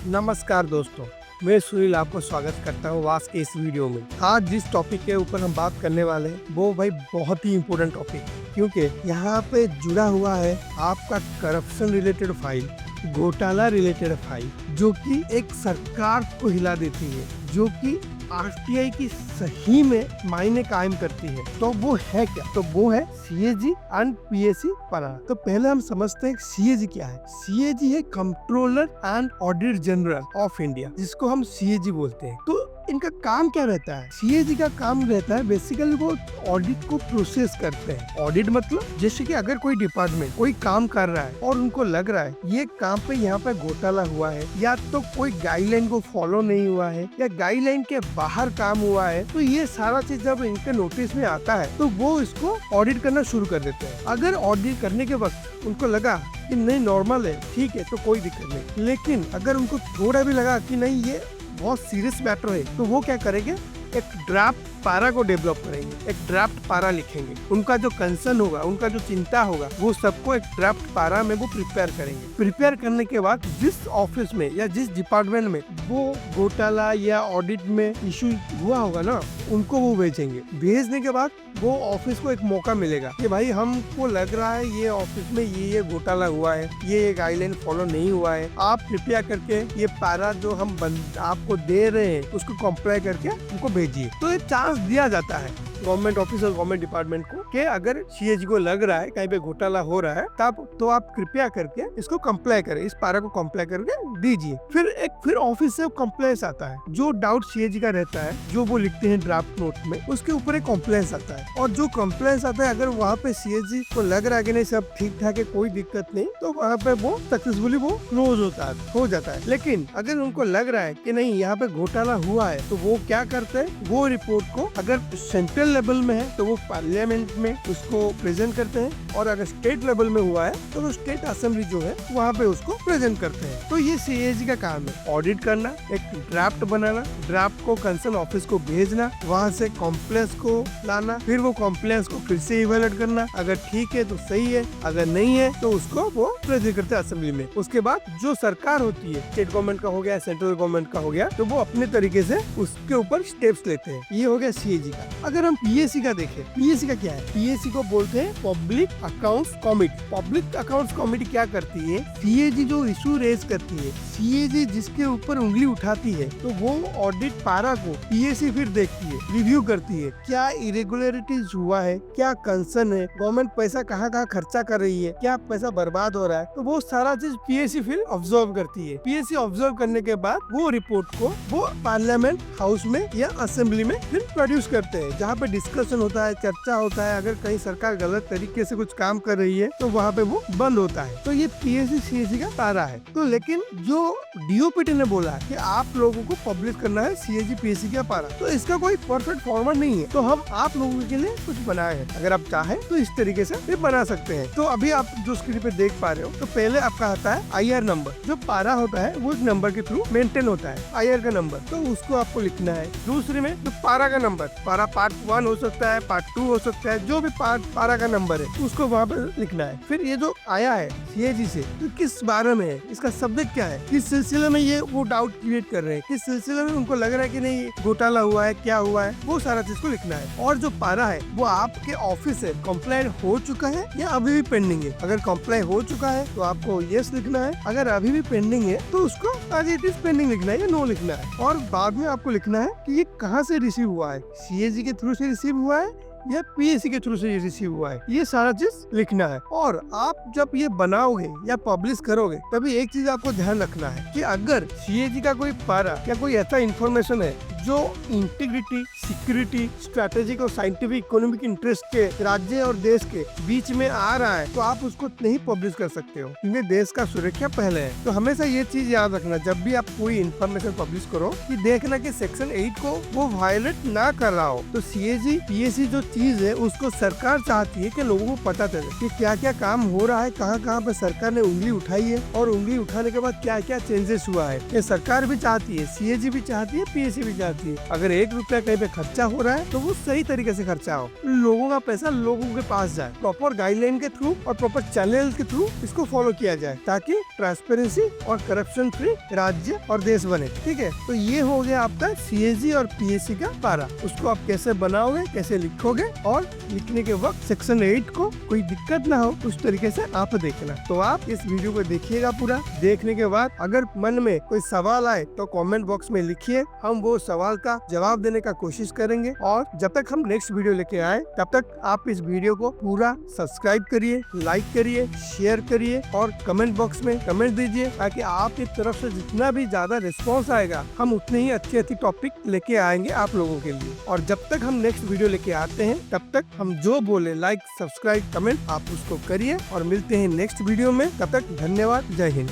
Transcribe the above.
नमस्कार दोस्तों, मैं सुनील आपको स्वागत करता हूँ वास के इस वीडियो में। आज जिस टॉपिक के ऊपर हम बात करने वाले हैं वो भाई बहुत ही इम्पोर्टेंट टॉपिक है, क्योंकि यहाँ पे जुड़ा हुआ है आपका करप्शन रिलेटेड फाइल, घोटाला रिलेटेड फाइल, जो कि एक सरकार को हिला देती है, जो कि आरटीआई की सही में मायने कायम करती है। तो वो है क्या? तो वो है सीएजी एंड पीएसी परा। तो पहले हम समझते हैं सीएजी क्या है। सीएजी है controller and audit general of India, जिसको हम सीएजी बोलते हैं। तो इनका काम क्या रहता है? सीएजी का काम रहता है बेसिकली वो ऑडिट को प्रोसेस करते हैं। ऑडिट मतलब जैसे कि अगर कोई डिपार्टमेंट कोई काम कर रहा है और उनको लग रहा है ये काम पे यहाँ पे घोटाला हुआ है, या तो कोई गाइडलाइन को फॉलो नहीं हुआ है, या गाइडलाइन के बाहर काम हुआ है, तो ये सारा चीज जब इनके नोटिस में आता है तो वो इसको ऑडिट करना शुरू कर देते हैं। अगर ऑडिट करने के वक्त उनको लगा कि नहीं नॉर्मल है, ठीक है, तो कोई दिक्कत नहीं, लेकिन अगर उनको थोड़ा भी लगा कि नहीं ये बहुत सीरियस मैटर है, तो वो क्या करेंगे, एक ड्राफ्ट पारा को डेवलप करेंगे, एक ड्राफ्ट पारा लिखेंगे। उनका जो कंसर्न होगा, उनका जो चिंता होगा, वो सबको एक ड्राफ्ट पारा में वो प्रिपेयर करेंगे। प्रिपेयर करने के बाद जिस ऑफिस में या जिस डिपार्टमेंट में वो घोटाला या ऑडिट में इशू हुआ होगा ना, उनको वो भेजेंगे। भेजने के बाद वो ऑफिस को एक मौका मिलेगा कि भाई हमको लग रहा है ये ऑफिस में ये घोटाला हुआ है, ये गाइडलाइन फॉलो नहीं हुआ है, आप कृपया करके ये पारा जो हम आपको दे रहे हैं उसको कंप्लाई करके उनको भेजिए। तो ये चांस दिया जाता है गवर्नमेंट ऑफिस और गवर्नमेंट डिपार्टमेंट को कि अगर सीएजी को लग रहा है कहीं पे घोटाला हो रहा है तब तो आप कृपया करके इसको कंप्लाई करें, इस पारा को कंप्लाई करके दीजिए। फिर ऑफिस से कंप्लेंस आता है, जो डाउट सीएजी का रहता है, जो वो लिखते हैं ड्राफ्ट नोट में, उसके ऊपर एक कंप्लेंस आता है। और जो कंप्लेंस आता है, अगर वहाँ पे सीएजी को लग रहा है कि नहीं सब ठीक ठाक है, कोई दिक्कत नहीं, तो वहाँ पे वो सक्सेसफुली वो क्लोज हो जाता है। लेकिन अगर उनको लग रहा है कि नहीं यहाँ पे घोटाला हुआ है, तो वो क्या करते हैं, वो रिपोर्ट को अगर सेंट्रल लेवल में है तो वो पार्लियामेंट में उसको प्रेजेंट करते हैं, और अगर स्टेट लेवल में हुआ है तो वो स्टेट असेंबली जो है वहाँ पे उसको प्रेजेंट करते हैं। तो ये सीएजी का काम है, ऑडिट करना, एक ड्राफ्ट बनाना, ड्राफ्ट को कंसर्न ऑफिस को भेजना, वहाँ से कॉम्प्लेंस को लाना, फिर वो कॉम्प्लेंस को फिर से इवेलुएट करना, अगर ठीक है तो सही है, अगर नहीं है तो उसको वो प्रेजेंट करते हैं असेंबली में। उसके बाद जो सरकार होती है, स्टेट गवर्नमेंट का हो गया, सेंट्रल गवर्नमेंट का हो गया, तो वो अपने तरीके से उसके ऊपर स्टेप्स लेते हैं। ये हो गया सीएजी का। अगर हम पीएसी का देखें, पीएसी का क्या है? पीएसी को बोलते हैं public accounts committee. Public accounts committee क्या करती है? सीएजी जो इशू रेज करती है, सीएजी जिसके ऊपर उंगली उठाती है, तो वो ऑडिट पारा को पीएसी फिर देखती है, रिव्यू करती है, क्या इरेगुलरिटीज हुआ है, क्या कंसर्न है, गवर्नमेंट पैसा कहाँ कहाँ खर्चा कर रही है, क्या पैसा बर्बाद हो रहा है, तो वो सारा चीज पीएसी फिर ऑब्जर्व करती है। पीएसी ऑब्जर्व करने के बाद वो रिपोर्ट को वो पार्लियामेंट हाउस में या असेंबली में फिर प्रोड्यूस करते हैं, जहाँ पे डिस्कशन होता है, चर्चा होता है। अगर कहीं सरकार गलत तरीके से कुछ काम कर रही है तो वहाँ पे वो बंद होता है। तो ये पीएसी सीएजी का पारा है। तो लेकिन जो डीओपीटी ने बोला है कि आप लोगों को पब्लिश करना है सीएजी पीएसी का पारा, तो इसका कोई परफेक्ट फॉर्मेट नहीं है, तो हम आप लोगों के लिए कुछ बनाए हैं। अगर आप चाहें तो इस तरीके से ये बना सकते हैं। तो अभी आप जो स्क्रीन पे देख पा रहे हो, तो पहले आपका आता है आईआर नंबर। जो पारा होता है वो एक नंबर के थ्रू मेंटेन होता है, आईआर का नंबर, तो उसको आपको लिखना है। दूसरे में जो पारा का नंबर, पारा पार्ट 1 हो सकता है, पार्ट 2 हो सकता है, जो भी पारा का नंबर है उसको वहाँ पे लिखना है। फिर ये जो आया है सीएजी से, तो किस बारे में है, इसका सब्जेक्ट क्या है, किस सिलसिले में ये वो डाउट क्रिएट कर रहे हैं, किस सिलसिले में उनको लग रहा है कि नहीं घोटाला हुआ है, क्या हुआ है, वो सारा चीज को लिखना है। और जो पारा है वो आपके ऑफिस से कंप्लाइंट हो चुका है या अभी भी पेंडिंग है। अगर कंप्लाई हो चुका है तो आपको यस लिखना है, अगर अभी भी पेंडिंग है तो उसको आज इट इज पेंडिंग लिखना है या नो लिखना है। और बाद में आपको लिखना है कि ये कहाँ से रिसीव हुआ है, सीएजी के थ्रू से रिसीव हुआ है या पीएसी के थ्रू से रिसीव हुआ है, ये सारा चीज लिखना है। और आप जब ये बनाओगे या पब्लिश करोगे, तभी एक चीज आपको ध्यान रखना है कि अगर सीएजी का कोई पारा या कोई ऐसा इंफॉर्मेशन है जो इंटीग्रिटी, सिक्योरिटी, स्ट्रेटेजिक और साइंटिफिक इकोनॉमिक इंटरेस्ट के राज्य और देश के बीच में आ रहा है, तो आप उसको नहीं पब्लिश कर सकते हो, क्योंकि देश का सुरक्षा पहले है। तो हमेशा ये चीज याद रखना, जब भी आप कोई इंफॉर्मेशन पब्लिश करो, कि देखना कि सेक्शन 8 को वो वायलेट ना कर रहा हो। तो सीएजी पीएसी जो चीज है उसको सरकार चाहती है कि लोगों को पता चले कि क्या क्या काम हो रहा है, कहाँ कहाँ पे सरकार ने उंगली उठाई है, और उंगली उठाने के बाद क्या क्या चेंजेस हुआ है। ये सरकार भी चाहती है, सीएजी भी चाहती है, पीएसी भी चाहती है। चाहिए। अगर 1 रुपया कहीं पे खर्चा हो रहा है तो वो सही तरीके से खर्चा हो, लोगों का पैसा लोगों के पास जाए, प्रॉपर गाइडलाइन के थ्रू और प्रॉपर चैनल के थ्रू इसको फॉलो किया जाए, ताकि ट्रांसपेरेंसी और करप्शन फ्री राज्य और देश बने। ठीक है, तो ये हो गया आपका CAG और PSC का पारा। उसको आप कैसे बनाओगे, कैसे लिखोगे, और लिखने के वक्त सेक्शन 8 को कोई दिक्कत ना हो उस तरीके से आप देखना। तो आप इस वीडियो को देखिएगा पूरा। देखने के बाद अगर मन में कोई सवाल आए तो कमेंट बॉक्स में लिखिए, हम वो सवाल का जवाब देने का कोशिश करेंगे। और जब तक हम नेक्स्ट वीडियो लेके आए तब तक आप इस वीडियो को पूरा सब्सक्राइब करिए, लाइक करिए, शेयर करिए और कमेंट बॉक्स में कमेंट दीजिए, ताकि आपकी तरफ से जितना भी ज्यादा रिस्पॉन्स आएगा हम उतने ही अच्छे टॉपिक लेके आएंगे आप लोगों के लिए। और जब तक हम नेक्स्ट वीडियो लेके आते हैं तब तक हम जो बोले लाइक, सब्सक्राइब, कमेंट आप उसको करिए, और मिलते हैं नेक्स्ट वीडियो में। तब तक धन्यवाद, जय हिंद।